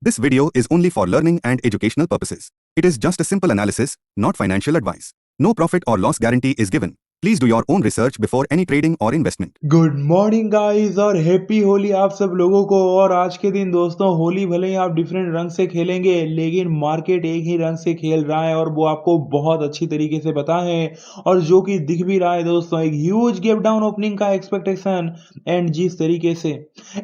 This video is only for learning and educational purposes. It is just a simple analysis, not financial advice. No profit or loss guarantee is given. Please do your own research before any trading or investment. Good morning guys और happy Holi आप सब लोगों को। और आज के दिन दोस्तों होली भले ही आप डिफरेंट रंग से खेलेंगे लेकिन मार्केट एक ही रंग से खेल रहा है और वो आपको बहुत अच्छी तरीके से पता है। और जो कि दिख भी रहा है दोस्तों, एक ह्यूज गैप डाउन ओपनिंग का एक्सपेक्टेशन एंड जिस तरीके से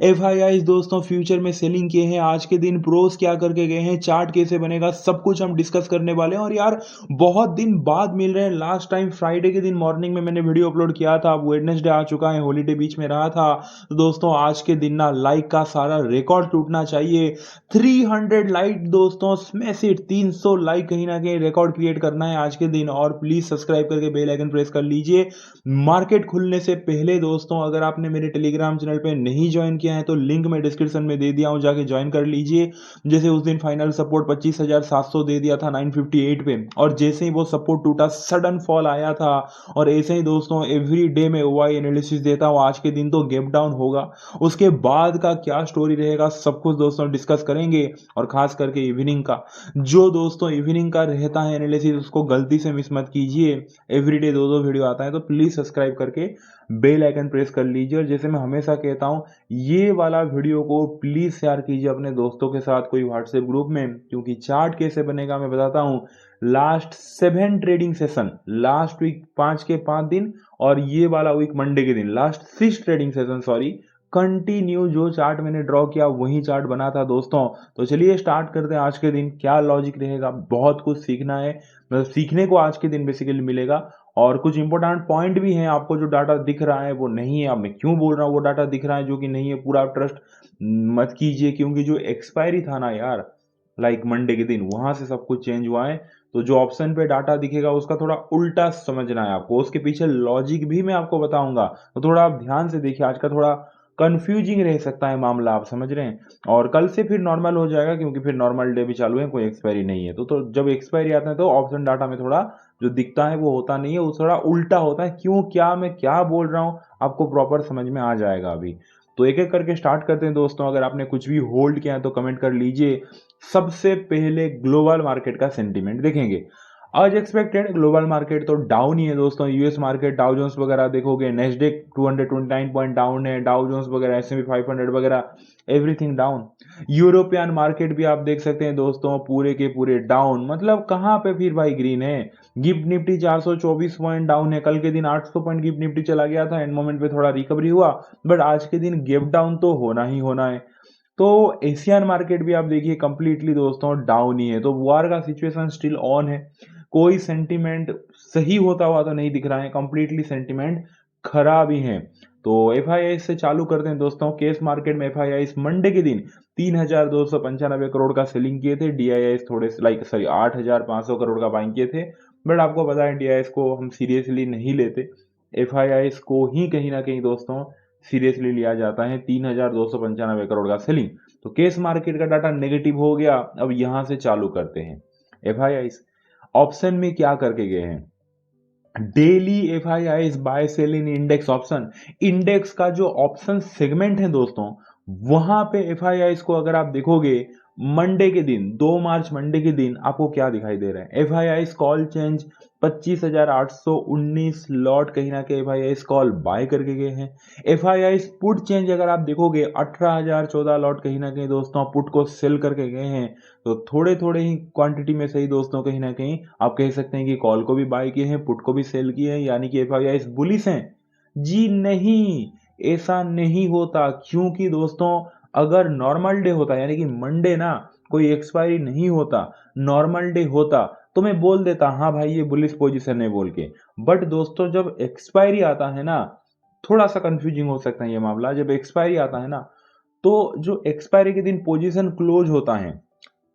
एफआईआईज दोस्तों फ्यूचर में सेलिंग किए हैं आज के दिन, प्रोस क्या करके गए हैं, चार्ट कैसे बनेगा, सब कुछ हम डिस्कस करने वाले हैं। और यार बहुत दिन बाद मिल रहे हैं। लास्ट टाइम फ्राइडे के दिन मॉर्निंग में मैंने वीडियो अपलोड किया था, अब वेडनेसडे आ चुका है, हॉलीडे बीच में रहा था। तो दोस्तों आज के दिन ना लाइक का सारा रिकॉर्ड टूटना चाहिए। 300 लाइक दोस्तों, स्मैश 300 लाइक कहीं ना कहीं रिकॉर्ड क्रिएट करना है आज के दिन। और प्लीज सब्सक्राइब करके बेल आइकन प्रेस कर लीजिए। मार्केट खुलने से पहले दोस्तों अगर आपने मेरे टेलीग्राम चैनल पे नहीं ज्वाइन किया है तो लिंक मैं डिस्क्रिप्शन में दे दिया हूं, जाके ज्वाइन कर लीजिए। जैसे उस दिन फाइनल सपोर्ट 25,700 दे दिया था 958 पे, और जैसे ही वो सपोर्ट टूटा सडन फॉल आया था। और ऐसे ही दोस्तों एवरी डे में ओआई एनालिसिस देता हूं, आज के दिन तो गैप डाउन होगा, उसके बाद का क्या स्टोरी रहेगा सब कुछ दोस्तों डिस्कस करेंगे। और खास करके इवनिंग का, जो दोस्तों इवनिंग का रहता है एनालिसिस उसको गलती से मिस मत कीजिए। एवरीडे दो दो वीडियो आता है तो प्लीज सब्सक्राइब करके बेल आइकन प्रेस कर लीजिए। और जैसे मैं हमेशा कहता हूं, ये वाला वीडियो को प्लीज शेयर कीजिए अपने दोस्तों के साथ कोई व्हाट्सएप ग्रुप में, क्योंकि चार्ट कैसे बनेगा मैं बताता हूं। Last 7 trading session, last week 5 के 5 दिन और ये वाला वीक मंडे के दिन, last 6 trading session sorry, continue जो चार्ट मैंने ड्रॉ किया वही चार्ट बना था दोस्तों। तो चलिए स्टार्ट करते हैं आज के दिन, क्या लॉजिक रहेगा। बहुत कुछ सीखना है, मतलब सीखने को आज के दिन बेसिकली मिलेगा। और कुछ इंपॉर्टेंट पॉइंट भी हैं, आपको जो डाटा दिख रहा है वो नहीं है। अब मैं क्यों बोल रहा हूँ वो डाटा दिख रहा है जो कि नहीं है, पूरा ट्रस्ट मत कीजिए, क्योंकि जो एक्सपायरी था ना यार, लाइक मंडे के दिन, वहां से सब कुछ चेंज हुआ है। तो जो ऑप्शन पे डाटा दिखेगा उसका थोड़ा उल्टा समझना है आपको, उसके पीछे लॉजिक भी मैं आपको बताऊंगा। तो थोड़ा आप ध्यान से देखिए, आज का थोड़ा कंफ्यूजिंग रह सकता है मामला, आप समझ रहे हैं। और कल से फिर नॉर्मल हो जाएगा, क्योंकि फिर नॉर्मल डे भी चालू है, कोई एक्सपायरी नहीं है। तो जब एक्सपायरी आता है तो ऑप्शन डाटा में थोड़ा जो दिखता है वो होता नहीं है, वो थोड़ा उल्टा होता है। क्यों, क्या मैं क्या बोल रहा हूँ आपको प्रॉपर समझ में आ जाएगा अभी। तो एक एक करके स्टार्ट करते हैं दोस्तों। अगर आपने कुछ भी होल्ड किया है तो कमेंट कर लीजिए। सबसे पहले ग्लोबल मार्केट का सेंटीमेंट देखेंगे। आज एक्सपेक्टेड ग्लोबल मार्केट तो डाउन ही है दोस्तों। यूएस मार्केट डाउ जोन्स वगैरह देखोगे, नेस्डेक 229 पॉइंट डाउन है, डाउ जोन्स वगैरह एसएमपी 500 वगैरह एवरीथिंग डाउन। यूरोपियन मार्केट भी आप देख सकते हैं दोस्तों, पूरे के पूरे डाउन। मतलब कहां पे फिर भाई ग्रीन है। गिफ्ट निफ्टी 424 पॉइंट डाउन है, कल के दिन 800 पॉइंट गिफ्ट निफ्टी चला गया था, एंड मोमेंट पे थोड़ा रिकवरी हुआ, बट आज के दिन गैप डाउन तो होना ही होना है। तो एशियन मार्केट भी आप देखिए कंप्लीटली दोस्तों डाउन ही है। तो वार का सिचुएशन स्टिल ऑन है, कोई सेंटीमेंट सही होता हुआ तो नहीं दिख रहा है, कंप्लीटली सेंटीमेंट खराब ही है। तो एफआईआई से चालू करते हैं दोस्तों। केस मार्केट में एफआईआई मंडे के दिन 3,295 करोड़ का सेलिंग किए थे, डीआईआई थोड़े लाइक सॉरी 8,500 करोड़ का बाइंग किए थे। बट आपको पता है डीआईआई को हम सीरियसली नहीं लेते, एफआईआई को ही कहीं ना कहीं दोस्तों सीरियसली लिया जाता है। 3,295 करोड़ का सेलिंग। तो केस मार्केट का डाटा नेगेटिव हो गया। अब यहां से चालू करते हैं। एफआईआई ऑप्शन में क्या करके गए हैं, डेली एफआईआई बाय सेल इन इंडेक्स ऑप्शन। इंडेक्स का जो ऑप्शन सेगमेंट है दोस्तों, वहां पे एफआईआई को अगर आप देखोगे मंडे के दिन 2 मार्च मंडे के दिन आपको क्या दिखाई दे रहा है। एफआईआई कॉल चेंज 25,819 लॉट कहीं ना कहीं एफआईआई कॉल बाय करके गए हैं। एफआईआई पुट चेंज अगर आप देखोगे 18,014 लॉट कहीं ना कहीं दोस्तों पुट को सेल करके गए हैं। तो थोड़े थोड़े ही क्वांटिटी में सही दोस्तों, कहीं ना कहीं आप कह सकते हैं कि कॉल को भी बाय किए हैं, पुट को भी सेल किए हैं, यानी कि एफआईआई बुलिश हैं। जी नहीं, ऐसा नहीं होता। क्योंकि दोस्तों अगर नॉर्मल डे होता, यानी कि मंडे ना, कोई एक्सपायरी नहीं होता, नॉर्मल डे होता, तो मैं बोल देता हाँ भाई ये बुलिश पोजीशन है बोल के। बट दोस्तों जब एक्सपायरी आता है ना, थोड़ा सा कंफ्यूजिंग हो सकता है ये मामला। जब एक्सपायरी आता है ना, तो जो एक्सपायरी के दिन पोजीशन क्लोज होता है,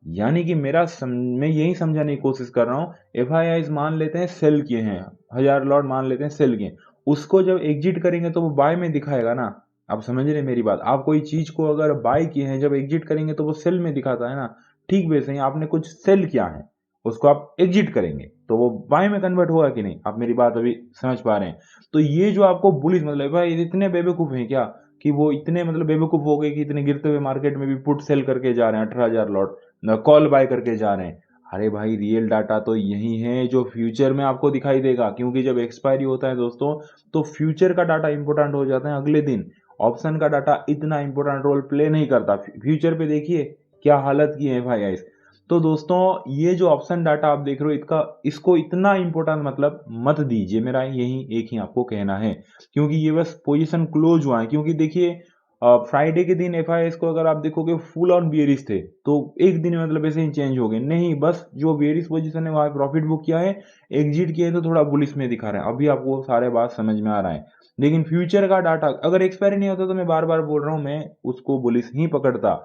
यानी कि मैं यही समझाने की कोशिश कर रहा हूं। एफआईआई मान लेते हैं सेल किए हैं, 1,000 लॉट मान लेते हैं सेल किए, उसको जब एग्जिट करेंगे तो वो बाय में दिखाएगा ना। आप समझ रहे मेरी बात। आप कोई चीज को अगर बाय किए हैं, जब एग्जिट करेंगे तो वो सेल में दिखाता है ना। ठीक वैसे ही आपने कुछ सेल किया है, उसको आप एग्जिट करेंगे तो वो बाय में कन्वर्ट होगा कि नहीं। आप मेरी बात अभी समझ पा रहे हैं। तो ये जो आपको बुलिश, मतलब भाई इतने बेवकूफ हैं क्या, कि वो इतने मतलब बेवकूफ़ हो गए कि इतने गिरते हुए मार्केट में भी पुट सेल करके जा रहे हैं 18,000 लॉट, कॉल बाय करके जा रहे हैं। अरे भाई रियल डाटा तो यही है जो फ्यूचर में आपको दिखाई देगा, क्योंकि जब एक्सपायरी होता है दोस्तों तो फ्यूचर का डाटा इंपॉर्टेंट हो जाता है अगले दिन। ऑप्शन का डाटा इतना इंपॉर्टेंट रोल प्ले नहीं करता। फ्यूचर पे देखिए क्या हालत की है भाई गाइस। तो दोस्तों ये जो ऑप्शन डाटा आप देख रहे हो इसको इतना इंपॉर्टेंट मतलब मत दीजिए, मेरा यही एक ही आपको कहना है, क्योंकि ये बस पोजीशन क्लोज हुआ है। क्योंकि देखिए फ्राइडे के दिन एफआईएस को अगर आप देखोगे फुल ऑन बियरिश थे, तो एक दिन में मतलब ऐसे ही चेंज हो गए नहीं, बस जो बियरिश पोजीशन है वहां प्रॉफिट बुक किया है, एग्जिट किया है तो थोड़ा बुलिश में दिखा रहा है। अभी आपको सारे बात समझ में आ रहा है। लेकिन फ्यूचर का डाटा अगर एक्सपायरी नहीं होता तो मैं बार बार बोल रहा हूं, मैं उसको बुलिश ही पकड़ता।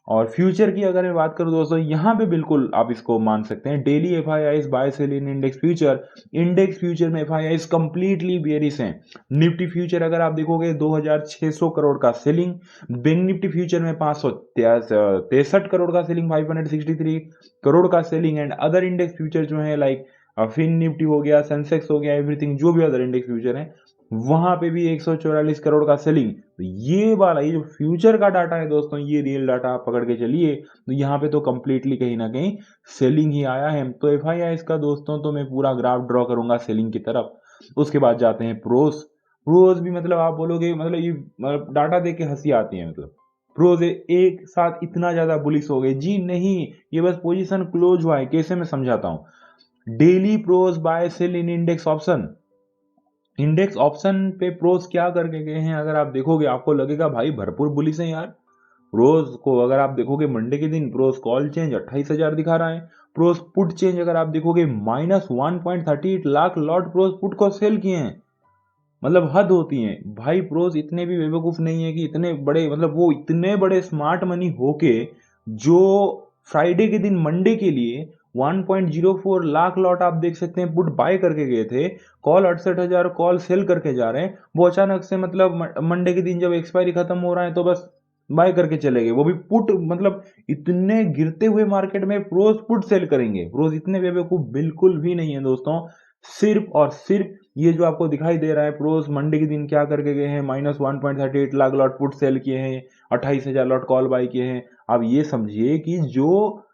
और फ्यूचर की अगर मैं बात करूं दोस्तों, यहां पे बिल्कुल आप इसको मान सकते हैं डेली एफआईआईस बाय सेल इन इंडेक्स फ्यूचर में एफआईआईस कंप्लीटली बेयरिश हैं। निफ्टी फ्यूचर अगर आप देखोगे 2600 करोड़ का सेलिंग, बैंक निफ्टी फ्यूचर में 563 करोड़ का सेलिंग, 563 करोड़ का selling. And other index future जो है लाइक फिन निफ्टी हो गया, सेंसेक्स हो गया, एवरीथिंग जो भी अदर इंडेक्स फ्यूचर है वहां पे भी 144 करोड़ का सेलिंग। तो ये वाला ये जो फ्यूचर का डाटा है दोस्तों, ये रियल डाटा आप पकड़ के चलिए, तो यहाँ पे तो कंप्लीटली कहीं ना कहीं सेलिंग ही आया है। तो एफआईआईस का दोस्तों तो मैं पूरा ग्राफ ड्रॉ करूंगा सेलिंग की तरफ। उसके बाद जाते हैं प्रोस। प्रोस भी मतलब आप बोलोगे मतलब ये मतलब डाटा देख के हंसी आती है, मतलब प्रोस एक साथ इतना ज्यादा बुलिश हो गए जी नहीं, ये बस पोजीशन क्लोज हुआ है। कैसे मैं समझाता हूँ। डेली प्रोस बाय सेल इन इंडेक्स ऑप्शन पे प्रोस क्या करके गए हैं, अगर आप देखोगे आपको लगेगा भाई भरपूर बुलिश है यार। प्रोस को अगर आप देखोगे मंडे के दिन प्रोस कॉल चेंज 28,000 दिखा रहा है। प्रोस पुट चेंज अगर आप देखोगे -1.38 लाख लॉट प्रोस पुट को सेल किए हैं। मतलब हद होती है भाई, प्रोस इतने भी बेवकूफ नहीं है कि इतने बड़े मतलब वो इतने बड़े स्मार्ट मनी होके जो फ्राइडे के दिन मंडे के लिए 1.04 लाख लॉट आप देख सकते हैं पुट बाय करके गए थे, कॉल 68,000 कॉल सेल करके जा रहे हैं, वो अचानक से मतलब मंडे के दिन जब एक्सपायरी खत्म हो रहा है तो बस बाय करके चले गए, वो भी पुट। मतलब इतने गिरते हुए मार्केट में प्रोस पुट सेल करेंगे, प्रोस इतने बेवकूफ बिल्कुल भी नहीं है दोस्तों। सिर्फ और सिर्फ ये जो आपको दिखाई दे रहा है प्रोस मंडे के दिन क्या करके गए हैं, -1.38 लाख लॉट पुट सेल किए हैं, 28,000 लॉट कॉल बाय किए हैं। आप ये समझिए कि जो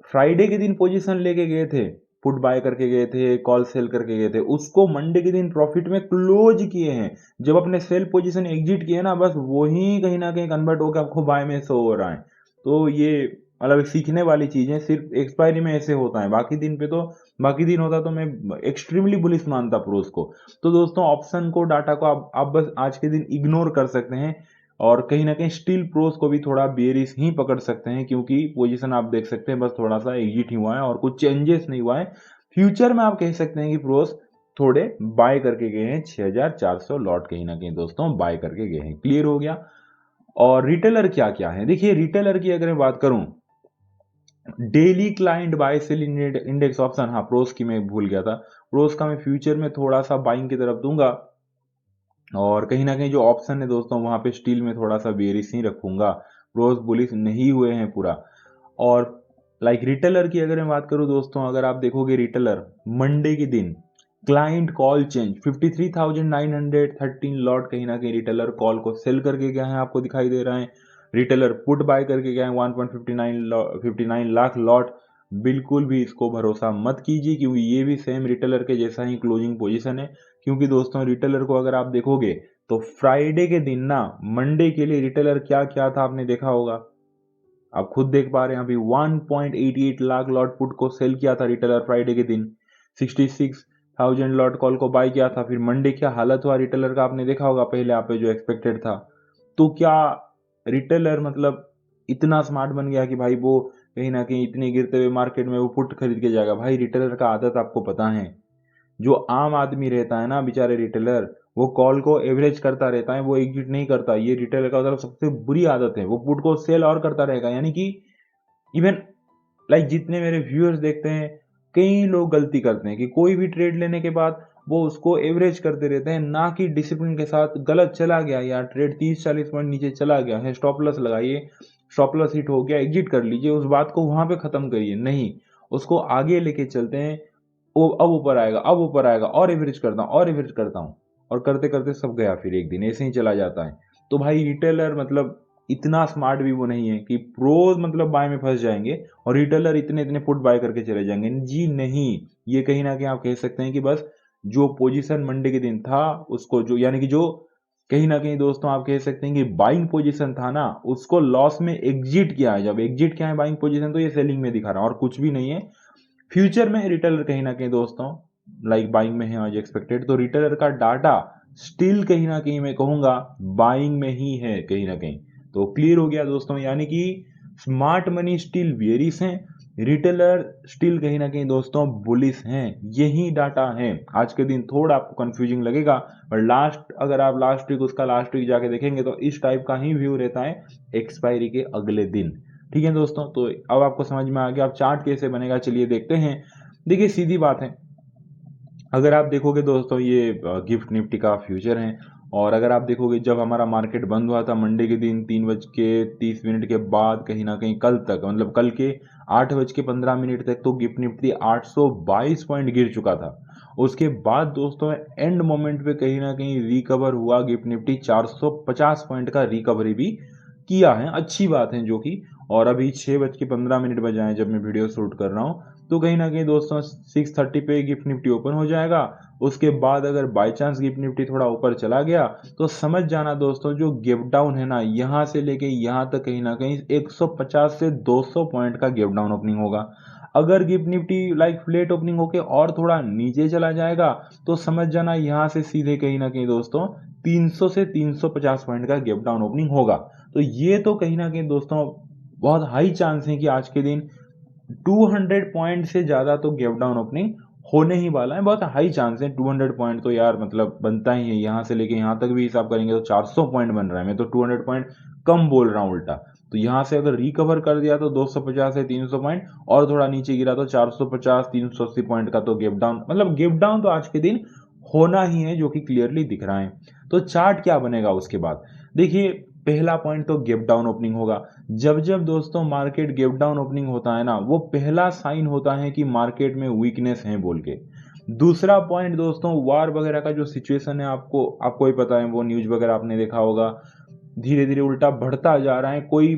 फ्राइडे के दिन पोजीशन लेके गए थे, पुट बाय करके गए थे, कॉल सेल करके गए थे, उसको मंडे के दिन प्रॉफिट में क्लोज किए हैं। जब अपने सेल पोजीशन एग्जिट किए ना, बस वही कहीं ना कहीं कन्वर्ट होकर आपको बाय में शो हो रहा है। तो ये मतलब सीखने वाली चीज है, सिर्फ एक्सपायरी में ऐसे होता है, बाकी दिन होता तो मैं एक्सट्रीमली बुलिश मानता प्रोस को। तो दोस्तों ऑप्शन को डाटा को आप बस आज के दिन इग्नोर कर सकते हैं, और कहीं ना कहीं स्टील प्रोस को भी थोड़ा बेरिश ही पकड़ सकते हैं, क्योंकि पोजीशन आप देख सकते हैं बस थोड़ा सा एग्जिट ही हुआ है और कुछ चेंजेस नहीं हुआ है। फ्यूचर में आप कह सकते हैं कि प्रोस थोड़े बाय करके गए हैं, 6,400 लॉट कहीं ना कहीं दोस्तों बाय करके गए हैं। क्लियर हो गया। और रिटेलर क्या क्या है, देखिए रिटेलर की अगर मैं बात करूं, daily client buy sell index option, हाँ प्रोस की मैं भूल गया था, प्रोस का मैं फ्यूचर में थोड़ा सा बाइंग की तरफ दूंगा। और कहीं ना कहीं जो ऑप्शन है दोस्तों वहां पे स्टील में थोड़ा सा बेरिश ही रखूंगा, रोज बुलिश नहीं हुए हैं पूरा। और लाइक रिटेलर की अगर मैं बात करूं दोस्तों, अगर आप देखोगे रिटेलर मंडे के दिन क्लाइंट कॉल चेंज 53,913 लॉट कहीं ना कहीं रिटेलर कॉल को सेल करके गया है, आपको दिखाई दे रहा है। रिटेलर पुट बाय करके गया है 1.59 लाख लॉट। बिल्कुल भी इसको भरोसा मत कीजिए, क्योंकि ये भी सेम रिटेलर के जैसा ही क्लोजिंग पोजीशन है। क्योंकि दोस्तों रिटेलर को अगर आप देखोगे तो फ्राइडे के दिन ना मंडे के लिए रिटेलर क्या क्या था आपने देखा होगा, आप खुद देख पा रहे हैं। अभी 1.88 लाख लॉट पुट को सेल किया था रिटेलर फ्राइडे के दिन, 66,000 लॉट कॉल को बाय किया था। फिर मंडे क्या हालत हुआ रिटेलर का आपने देखा होगा, पहले आप पे जो एक्सपेक्टेड था। तो क्या रिटेलर मतलब इतना स्मार्ट बन गया कि भाई वो कहीं ना कहीं इतने गिरते हुए मार्केट में वो पुट खरीद के जाएगा। भाई रिटेलर का आदत आपको पता है, जो आम आदमी रहता है ना बेचारे रिटेलर, वो कॉल को एवरेज करता रहता है, वो एग्जिट नहीं करता। ये रिटेलर का मतलब सबसे बुरी आदत है, वो पुट को सेल और करता रहेगा। यानी कि इवन लाइक जितने मेरे व्यूअर्स देखते हैं, कई लोग गलती करते हैं कि कोई भी ट्रेड लेने के बाद वो उसको एवरेज करते रहते हैं, ना कि डिसिप्लिन के साथ। गलत चला गया यार ट्रेड, 30-40 पॉइंट नीचे चला गया है, स्टॉप लॉस लगाइए, स्टॉप लॉस हिट हो गया एग्जिट कर लीजिए, उस बात को वहां पे खत्म करिए। नहीं, उसको आगे लेके चलते हैं। वो अब ऊपर आएगा, अब ऊपर आएगा, और एवरेज करता हूँ, और एवरेज करता हूँ, और करते करते सब गया, फिर एक दिन ऐसे ही चला जाता है। तो भाई रिटेलर मतलब इतना स्मार्ट भी वो नहीं है कि प्रोज मतलब बाय में फंस जाएंगे और रिटेलर इतने इतने पुट बाय करके चले जाएंगे। जी नहीं, ये कहीं ना कहीं आप कह सकते हैं कि बस जो पोजीशन मंडे के दिन था उसको, जो यानी कि जो कहीं ना कहीं दोस्तों आप कह सकते हैं कि बाइंग पोजीशन था ना, उसको लॉस में एग्जिट किया है। जब एग्जिट किया है बाइंग पोजीशन तो ये सेलिंग में दिखा रहा है और कुछ भी नहीं है। फ्यूचर में रिटेलर कहीं ना कहीं दोस्तों लाइक बाइंग में है एज एक्सपेक्टेड, तो रिटेलर का डाटा स्टिल कहीं ना कहीं मैं कहूंगा बाइंग में ही है कहीं ना कहीं। तो क्लियर हो गया दोस्तों, यानी कि स्मार्ट मनी स्टिल बेयरिश हैं, रिटेलर स्टिल कहीं ना कहीं दोस्तों बुलिश हैं। यही डाटा है। आज के दिन थोड़ा आपको कंफ्यूजिंग लगेगा, पर लास्ट अगर आप लास्ट वीक उसका लास्ट वीक जाके देखेंगे तो इस टाइप का ही व्यू रहता है एक्सपायरी के अगले दिन। ठीक है दोस्तों, तो अब आपको समझ में आ गया अब चार्ट कैसे बनेगा। चलिए देखते हैं। देखिए सीधी बात है, अगर आप देखोगे दोस्तों ये गिफ्ट निफ्टी का फ्यूचर है, और अगर आप देखोगे जब हमारा मार्केट बंद हुआ था मंडे के दिन 3:30 के बाद कहीं ना कहीं कल तक, मतलब कल के 8:15 तक तो गिफ्ट निफ्टी 822 पॉइंट गिर चुका था। उसके बाद दोस्तों एंड मोमेंट पे कहीं ना कहीं रिकवर हुआ गिफ्ट निफ्टी, 450 पॉइंट का रिकवरी भी किया है, अच्छी बात है जो कि। और अभी 6:15 बजे हैं जब मैं वीडियो शूट कर रहा हूँ, तो कहीं ना कहीं दोस्तों 6:30 पे गिफ्ट निफ्टी ओपन हो जाएगा। उसके बाद अगर बाय चांस गिफ्ट निफ्टी थोड़ा ऊपर चला गया तो समझ जाना दोस्तों जो गैप डाउन है ना, यहाँ से लेके यहाँ तक कहीं ना कहीं 150 से 200 पॉइंट का गैप डाउन ओपनिंग होगा। अगर gift Nifty like flat opening होके और थोड़ा नीचे चला जाएगा तो समझ जाना यहाँ से सीधे कहीं ना कहीं दोस्तों 300 से 350 पॉइंट का गैप डाउन ओपनिंग होगा। तो ये तो कहीं ना कहीं दोस्तों बहुत हाई चांस है कि आज के दिन 200 पॉइंट से ज्यादा तो गैप डाउन ओपनिंग होने ही वाला है। बहुत हाई चांस है। 200 पॉइंट तो यार मतलब बनता ही है, यहां से लेके यहां तक भी हिसाब करेंगे तो 400 पॉइंट बन रहा है। मैं तो 200 पॉइंट कम बोल रहा हूं उल्टा। तो यहां से अगर रिकवर कर दिया तो 250 से 300 पॉइंट, और थोड़ा नीचे गिरा तो 450 380 पॉइंट का तो गैप डाउन, मतलब गैप डाउन तो आज के दिन होना ही है, जो कि क्लियरली दिख रहा है। तो चार्ट क्या बनेगा उसके बाद, देखिए पहला पॉइंट तो गैप डाउन ओपनिंग होगा। जब जब दोस्तों मार्केट गैप डाउन ओपनिंग होता है ना, वो पहला साइन होता है कि मार्केट में वीकनेस है बोल के। दूसरा पॉइंट दोस्तों वार वगैरह का जो सिचुएशन है, आपको ही पता है, वो न्यूज वगैरह आपने देखा होगा, धीरे धीरे उल्टा बढ़ता जा रहा है। कोई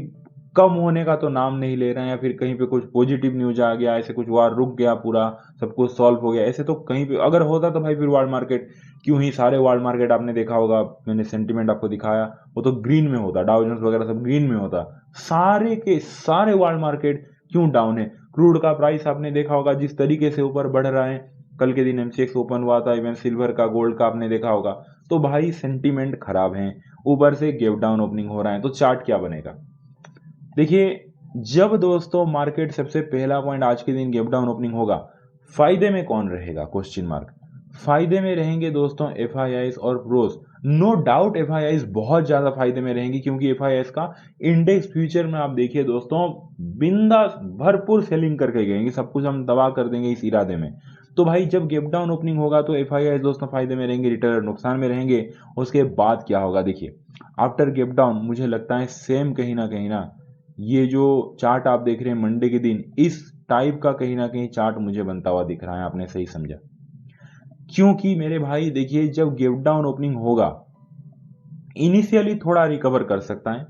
कम होने का तो नाम नहीं ले रहा है, या फिर कहीं पे कुछ पॉजिटिव न्यूज आ गया, ऐसे कुछ वार रुक गया, पूरा सब कुछ सॉल्व हो गया, ऐसे तो कहीं पे अगर होता तो भाई फिर वर्ल्ड मार्केट क्यों ही, सारे वर्ल्ड मार्केट आपने देखा होगा, मैंने सेंटीमेंट आपको दिखाया, वो तो ग्रीन में होता, डाउ जोन्स वगैरह सब ग्रीन में होता। सारे के सारे वर्ल्ड मार्केट क्यों डाउन है? क्रूड का प्राइस आपने देखा होगा जिस तरीके से ऊपर बढ़ रहा है, कल के दिन एमसीएक्स ओपन हुआ था, इवन सिल्वर का गोल्ड का आपने देखा होगा। तो भाई सेंटीमेंट खराब है, ऊपर से गैप डाउन ओपनिंग हो रहा है। तो चार्ट क्या बनेगा, देखिए जब दोस्तों मार्केट सबसे पहला पॉइंट आज के दिन गैप डाउन ओपनिंग होगा, फायदे में कौन रहेगा, क्वेश्चन मार्क। फायदे में रहेंगे दोस्तों एफआईआईस और प्रोस। नो डाउट एफआईआईस बहुत ज्यादा फायदे में रहेंगी, क्योंकि एफआईआईस का इंडेक्स फ्यूचर में आप देखिए दोस्तों बिंदास भरपूर सेलिंग करके गएंगे, सब कुछ हम दबा कर देंगे इस इरादे में। तो भाई जब गैप डाउन ओपनिंग होगा तो एफआईआईस दोस्तों फायदे में रहेंगे, रिटेलर नुकसान में रहेंगे। उसके बाद क्या होगा, देखिए आफ्टर गैप डाउन मुझे लगता है सेम कहीं ना ये जो चार्ट आप देख रहे हैं मंडे के दिन, इस टाइप का कहीं ना कहीं चार्ट मुझे बनता हुआ दिख रहा है। आपने सही समझा, क्योंकि मेरे भाई देखिए जब गैप डाउन ओपनिंग होगा इनिशियली थोड़ा रिकवर कर सकता है,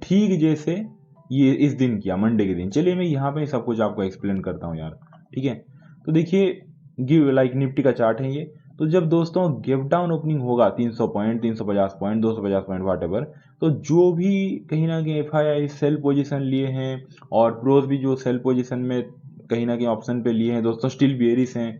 ठीक जैसे ये इस दिन किया मंडे के दिन। चलिए मैं यहाँ पे सब कुछ आपको एक्सप्लेन करता हूँ यार, ठीक है। तो देखिए गिव लाइक निफ्टी का चार्ट है ये। तो जब दोस्तों गैप डाउन ओपनिंग होगा 300 पॉइंट 350 पॉइंट 250 पॉइंट वाट एवर, तो जो भी कहीं ना कहीं एफआईआई सेल पोजीशन लिए हैं और प्रोस भी जो सेल पोजीशन में कहीं ना कहीं ऑप्शन पे लिए हैं दोस्तों, स्टिल बेयरिश हैं।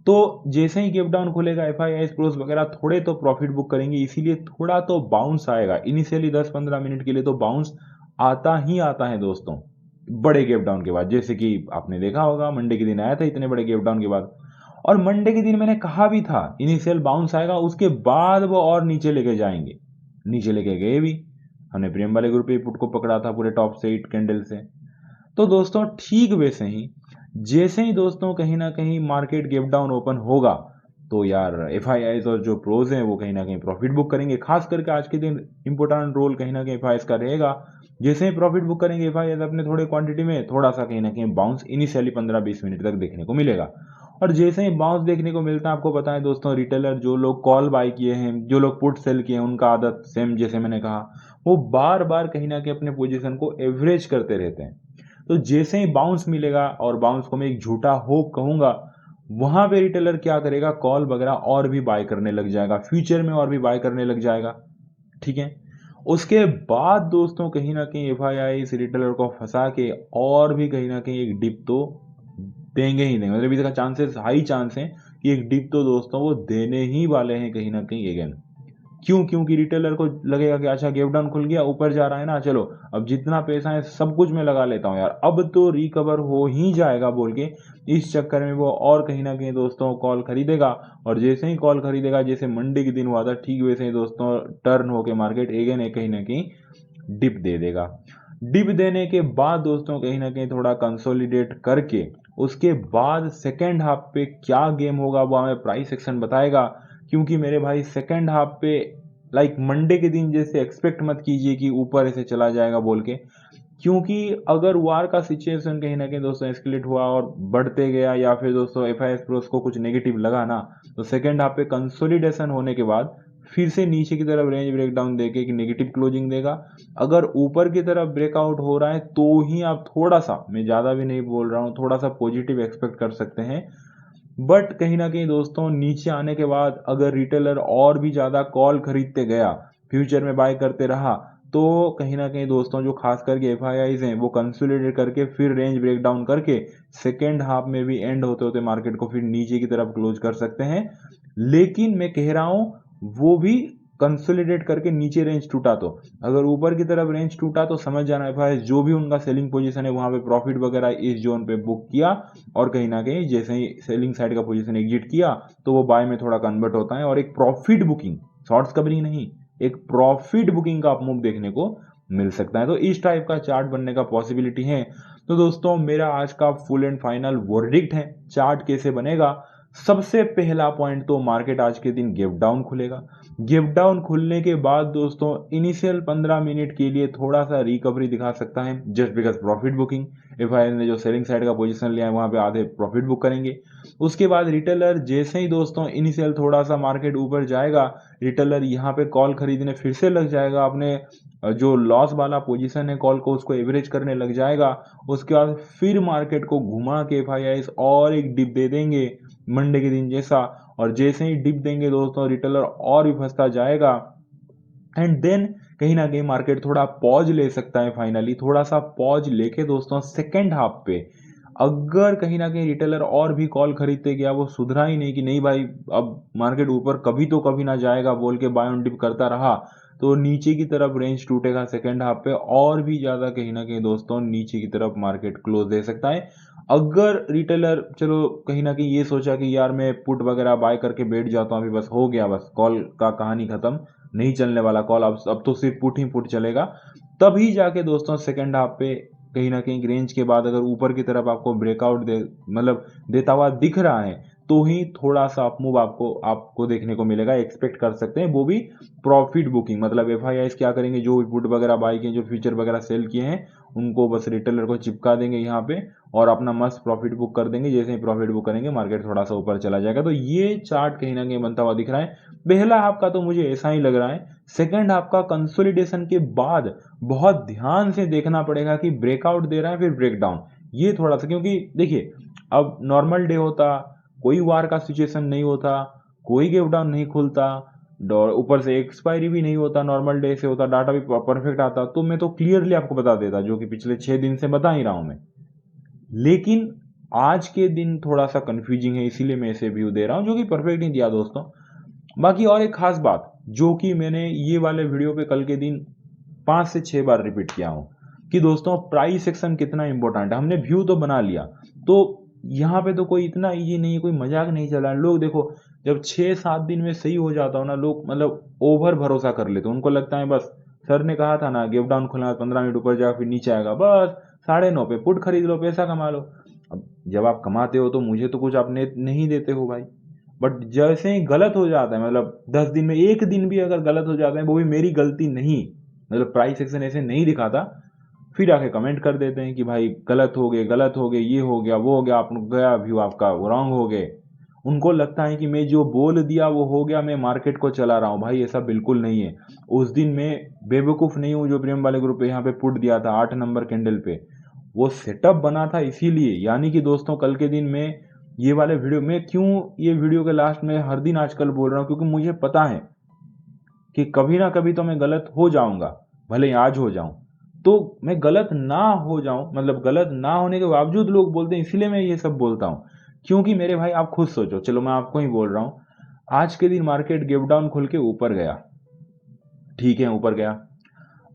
तो जैसे ही गैप डाउन खुलेगा एफआईआईस प्रोस वगैरह थोड़े तो प्रॉफिट बुक करेंगे, इसीलिए थोड़ा तो बाउंस आएगा इनिशियली 10-15 मिनट के लिए, तो बाउंस आता ही आता है दोस्तों बड़े गैप डाउन के बाद, जैसे कि आपने देखा होगा मंडे के दिन आया था इतने बड़े गैप डाउन के बाद। और मंडे के दिन मैंने कहा भी था इनिशियल बाउंस आएगा, उसके बाद वो और नीचे लेके जाएंगे, नीचे लेके गए भी। हमने प्रीमियम वाले ग्रुप पे पुट को पकड़ा था पूरे टॉप से 8 कैंडल से। तो दोस्तों ठीक वैसे ही जैसे ही दोस्तों कहीं ना कहीं मार्केट गैप डाउन ओपन होगा तो यार एफआईआईस और जो प्रोज हैं वो कहीं ना कहीं प्रॉफिट बुक करेंगे। खास करके आज के दिन इंपॉर्टेंट रोल कहीं ना कहीं एफआईआईस का रहेगा। जैसे ही प्रॉफिट बुक करेंगे एफआईआईस अपने थोड़े क्वांटिटी में, थोड़ा सा कहीं ना कहीं बाउंस इनिशियली 15-20 मिनट तक देखने को मिलेगा। और जैसे ही बाउंस देखने को मिलता है, आपको पता है दोस्तों, रिटेलर जो लोग कॉल बाय किए हैं, जो लोग पुट सेल किए हैं, उनका आदत सेम जैसे मैंने कहा, वो बार बार कहीं ना कहीं अपने पोजीशन को एवरेज करते रहते हैं। तो जैसे ही बाउंस मिलेगा, और बाउंस को मैं एक झूठा होप कहूंगा, वहां पे रिटेलर क्या करेगा, कॉल वगैरह और भी बाय करने लग जाएगा, फ्यूचर में और भी बाय करने लग जाएगा। ठीक है। उसके बाद दोस्तों कहीं ना कहीं एफआईआई इस रिटेलर को फंसा के और भी कहीं ना कहीं एक डिप तो देंगे ही देंगे, मतलब इसका चांसेस हाई चांस है कि एक डिप तो दोस्तों वो देने ही वाले हैं कहीं ना कहीं अगेन। क्यों? क्योंकि रिटेलर को लगेगा कि अच्छा गैप डाउन खुल गया, ऊपर जा रहा है ना, चलो अब जितना पैसा है सब कुछ मैं लगा लेता हूँ यार, अब तो रिकवर हो ही जाएगा बोल के इस चक्कर में वो और कहीं ना कहीं दोस्तों कॉल खरीदेगा। और जैसे ही कॉल खरीदेगा, जैसे मंडे के दिन हुआ था, ठीक वैसे ही दोस्तों टर्न होके मार्केट अगेन है कहीं ना कहीं डिप दे देगा। डिप देने के बाद दोस्तों कहीं ना कहीं थोड़ा कंसोलिडेट करके उसके बाद सेकेंड हाफ पे क्या गेम होगा वो हमें प्राइस सेक्शन बताएगा। क्योंकि मेरे भाई सेकेंड हाफ पे लाइक मंडे के दिन जैसे एक्सपेक्ट मत कीजिए कि ऊपर ऐसे चला जाएगा बोल के। क्योंकि अगर वार का सिचुएशन कहीं ना कहीं दोस्तों एस्केलेट हुआ और बढ़ते गया, या फिर दोस्तों एफआईएस प्रोस को कुछ नेगेटिव लगा ना, तो सेकेंड हाफ पे कंसोलिडेशन होने के बाद फिर से नीचे की तरफ रेंज ब्रेकडाउन देके एक नेगेटिव क्लोजिंग देगा। अगर ऊपर की तरफ ब्रेकआउट हो रहा है तो ही आप थोड़ा सा, मैं ज़्यादा भी नहीं बोल रहा हूँ, थोड़ा सा पॉजिटिव एक्सपेक्ट कर सकते हैं। बट कहीं ना कहीं दोस्तों नीचे आने के बाद अगर रिटेलर और भी ज़्यादा कॉल खरीदते गया, फ्यूचर में बाय करते रहा, तो कहीं ना कहीं दोस्तों जो खास करके एफआईआईज हैं वो कंसोलिडेट करके फिर रेंज ब्रेक डाउन करके सेकेंड हाफ में भी एंड होते होते मार्केट को फिर नीचे की तरफ क्लोज कर सकते हैं। लेकिन मैं कह रहा हूं वो भी कंसोलिडेट करके नीचे रेंज टूटा तो, अगर ऊपर की तरफ रेंज टूटा तो समझ जाना एफआईआईज जो भी उनका सेलिंग पोजीशन है वहां पे प्रॉफिट वगैरह इस जोन पे बुक किया, और कहीं ना कहीं जैसे ही सेलिंग साइड का पोजीशन एग्जिट किया तो वो बाय में थोड़ा कन्वर्ट होता है, और एक प्रॉफिट बुकिंग, शॉर्ट्स कवरिंग नहीं, एक प्रॉफिट बुकिंग का मूव देखने को मिल सकता है। तो इस टाइप का चार्ट बनने का पॉसिबिलिटी है। तो दोस्तों मेरा आज का फुल एंड फाइनल वर्डिक्ट है चार्ट कैसे बनेगा। सबसे पहला पॉइंट तो मार्केट आज के दिन गैप डाउन खुलेगा। गैप डाउन खुलने के बाद दोस्तों इनिशियल 15 मिनट के लिए थोड़ा सा रिकवरी दिखा सकता है, just because profit booking, FII ने जो सेलिंग साइड का पोजीशन लिया है वहां पे आधे प्रॉफिट बुक करेंगे। उसके बाद रिटेलर जैसे ही दोस्तों इनिशियल थोड़ा सा मार्केट ऊपर जाएगा, रिटेलर यहाँ पे कॉल खरीदने फिर से लग जाएगा, अपने जो लॉस वाला पोजीशन है कॉल को उसको एवरेज करने लग जाएगा। उसके बाद फिर मार्केट को घुमा के एफआईआई और एक डिप दे देंगे मंडे के दिन जैसा, और जैसे ही डिप देंगे दोस्तों रिटेलर और भी फंसता जाएगा। एंड देन कहीं ना कहीं मार्केट थोड़ा पॉज ले सकता है, फाइनली थोड़ा सा पॉज लेके दोस्तों सेकेंड हाफ पे अगर कहीं ना कहीं रिटेलर और भी कॉल खरीदते गया, वो सुधरा ही नहीं कि नहीं भाई अब मार्केट ऊपर कभी तो कभी ना जाएगा बोल के बाय ऑन डिप करता रहा, तो नीचे की तरफ रेंज टूटेगा सेकेंड हाफ पे, और भी ज्यादा कहीं ना कहीं दोस्तों नीचे की तरफ मार्केट क्लोज दे सकता है। अगर रिटेलर चलो कहीं ना कहीं ये सोचा कि यार मैं पुट वगैरह बाय करके बैठ जाता हूँ, अभी बस हो गया, बस कॉल का कहानी खत्म, नहीं चलने वाला कॉल, अब तो सिर्फ पुट ही पुट चलेगा, तभी जाके दोस्तों सेकेंड हाफ पे कहीं ना कहीं रेंज के बाद अगर ऊपर की तरफ आपको ब्रेकआउट दे मतलब देता हुआ दिख रहा है, तो ही थोड़ा सा अप मूव आपको आपको देखने को मिलेगा, एक्सपेक्ट कर सकते हैं, वो भी प्रॉफिट बुकिंग। मतलब एफआईआई क्या करेंगे, जो भी पुट वगैरह बाय किए, जो फ्यूचर वगैरह सेल किए हैं, उनको बस रिटेलर को चिपका देंगे यहाँ पे और अपना मस्त प्रॉफिट बुक कर देंगे। जैसे ही प्रॉफिट बुक करेंगे मार्केट थोड़ा सा ऊपर चला जाएगा। तो ये चार्ट कहीं ना कहीं बनता हुआ दिख रहा है। पहला हाफ का तो मुझे ऐसा ही लग रहा है। सेकेंड हाफ का कंसोलिडेशन के बाद बहुत ध्यान से देखना पड़ेगा कि ब्रेकआउट दे रहा है फिर ब्रेकडाउन, ये थोड़ा सा, क्योंकि देखिए अब नॉर्मल डे होता, कोई वार का सिचुएशन नहीं होता, कोई गैप डाउन नहीं खुलता, ऊपर से एक्सपायरी भी नहीं होता, नॉर्मल डे से होता, डाटा भी परफेक्ट आता, तो मैं तो क्लियरली आपको बता देता, जो कि पिछले 6 दिन से बता ही रहा हूं मैं। लेकिन आज के दिन थोड़ा सा कंफ्यूजिंग है, इसीलिए मैं इसे व्यू दे रहा हूं, जो कि परफेक्ट नहीं दिया दोस्तों। बाकी और एक खास बात जो कि मैंने ये वाले वीडियो पे कल के दिन 5 से 6 बार रिपीट किया हूं कि दोस्तों प्राइस सेक्शन कितना इंपॉर्टेंट है। हमने व्यू तो बना लिया, तो यहाँ पे तो कोई इतना ये नहीं है, कोई मजाक नहीं चला है। लोग देखो जब 6-7 दिन में सही हो जाता हो ना, लोग मतलब ओवर भरोसा कर लेते, उनको लगता है बस सर ने कहा था ना गैप डाउन खुलना 15 मिनट ऊपर जाएगा फिर नीचे आएगा, बस 9:30 पे पुट खरीद लो पैसा कमा लो। अब जब आप कमाते हो तो मुझे तो कुछ आपने नहीं देते हो भाई, बट जैसे ही गलत हो जाता है, मतलब 10 दिन में एक दिन भी अगर गलत हो जाता है, वो भी मेरी गलती नहीं, मतलब प्राइस एक्शन ऐसे नहीं दिखाता, फिर आके कमेंट कर देते हैं कि भाई गलत हो गए, ये हो गया, वो हो गया, आप गया व्यू आपका रॉन्ग हो गए। उनको लगता है कि मैं जो बोल दिया वो हो गया, मैं मार्केट को चला रहा हूँ। भाई ऐसा बिल्कुल नहीं है। उस दिन मैं बेवकूफ़ नहीं हूँ जो प्रीमियम वाले ग्रुप पे यहाँ पे पुट दिया था 8 नंबर कैंडल पे। वो सेटअप बना था इसीलिए। यानी कि दोस्तों कल के दिन में ये वाले वीडियो में क्यों, ये वीडियो के लास्ट में हर दिन आजकल बोल रहा हूँ, क्योंकि मुझे पता है कि कभी ना कभी तो मैं गलत हो जाऊंगा, भले ही आज हो जाऊं। तो मैं गलत ना हो जाऊं, मतलब गलत ना होने के बावजूद लोग बोलते हैं, इसीलिए मैं ये सब बोलता हूं। क्योंकि मेरे भाई आप खुद सोचो, चलो मैं आपको ही बोल रहा हूं। आज के दिन मार्केट गिव डाउन खुल के ऊपर गया, ठीक है ऊपर गया।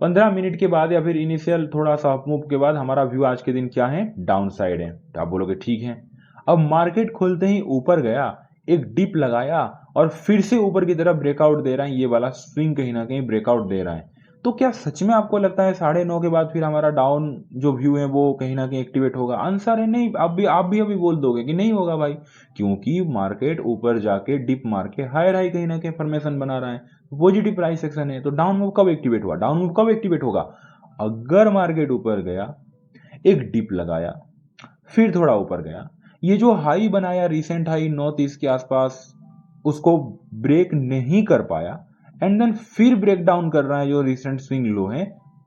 15 मिनट के बाद या फिर इनिशियल थोड़ा सा अप मूव के बाद हमारा व्यू आज के दिन क्या है, डाउन साइड है। तो आप बोलोगे ठीक है। अब मार्केट खुलते ही ऊपर गया, एक डिप लगाया और फिर से ऊपर की तरफ ब्रेकआउट दे रहा है। ये वाला स्विंग कहीं ना कहीं ब्रेकआउट दे रहा है। तो क्या सच में आपको लगता है 9:30 के बाद फिर हमारा डाउन जो व्यू है वो कहीं ना कहीं एक्टिवेट होगा? आंसर है नहीं। आप भी अभी बोल दोगे कि नहीं होगा भाई, क्योंकि मार्केट ऊपर जाके डिप मार के हायर हाई कहीं ना कहीं फॉर्मेशन बना रहा है, पॉजिटिव प्राइस सेक्शन है। तो डाउन मूव कब एक्टिवेट हुआ? डाउन मूव कब एक्टिवेट होगा? अगर मार्केट ऊपर गया, एक डिप लगाया, फिर थोड़ा ऊपर गया, ये जो हाई बनाया रिसेंट हाई 9:30 के आसपास, उसको ब्रेक नहीं कर पाया, एंड देन फिर ब्रेक डाउन कर रहा है जो रिसेंट स्विंग लो है,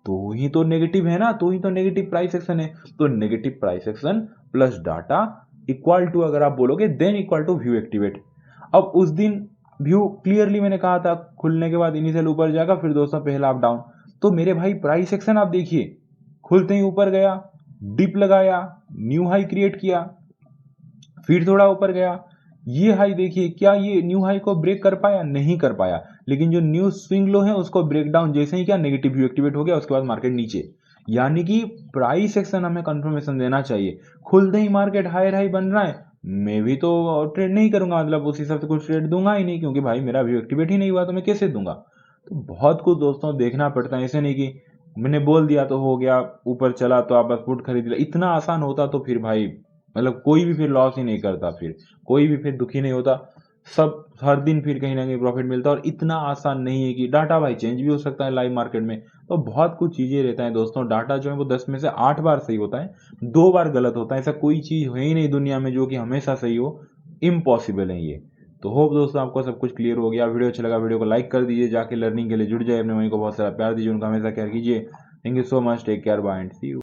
तो ही तो नेगेटिव है ना, तो ही तो नेगेटिव प्राइस एक्शन है। तो negative price action plus data equal to, अगर आप बोलोगे then equal to view activate. अब उस दिन व्यू क्लियरली मैंने कहा था खुलने के बाद इनिशियल ऊपर जाएगा, फिर दोस्तों पहला आप डाउन। तो मेरे भाई प्राइस एक्शन आप देखिए, खुलते ही ऊपर गया, डिप लगाया, न्यू हाई क्रिएट किया, फिर थोड़ा ऊपर गया। ये हाई देखिए, क्या ये न्यू हाई को ब्रेक कर पाया? नहीं कर पाया। लेकिन जो न्यू स्विंग लो है उसको ब्रेक डाउन जैसे ही क्या, नेगेटिव व्यू एक्टिवेट हो गया, उसके बाद मार्केट नीचे। यानी कि प्राइस एक्शन हमें कंफर्मेशन देना चाहिए। खुलते ही मार्केट हायर हाई बन रहा है, मैं भी तो ट्रेड नहीं करूंगा, मतलब उस हिसाब से कुछ ट्रेड दूंगा ही नहीं, क्योंकि भाई मेरा व्यू एक्टिवेट ही नहीं हुआ तो मैं कैसे दूंगा? तो बहुत कुछ दोस्तों देखना पड़ता है। ऐसे नहीं कि मैंने बोल दिया तो हो गया, ऊपर चला तो आप बस पुट खरीद लिया। इतना आसान होता तो फिर भाई, मतलब कोई भी फिर लॉस ही नहीं करता, फिर कोई भी फिर दुखी नहीं होता, सब हर दिन फिर कहीं ना कहीं प्रॉफिट मिलता। और इतना आसान नहीं है कि डाटा भाई चेंज भी हो सकता है लाइव मार्केट में। तो बहुत कुछ चीजें रहता है दोस्तों। डाटा जो है वो 10 में से 8 बार सही होता है, 2 बार गलत होता है। ऐसा कोई चीज है ही नहीं दुनिया में जो कि हमेशा सही हो, इम्पॉसिबल है ये। तो होप दोस्तों आपको सब कुछ क्लियर हो गया। वीडियो अच्छा लगा, वीडियो को लाइक कर दीजिए, जाके लर्निंग के लिए जुड़ जाए, अपने वहीं को बहुत सारा प्यार दीजिए, उनका हमेशा केयर कीजिए। Thank you so much, take care, bye and see you.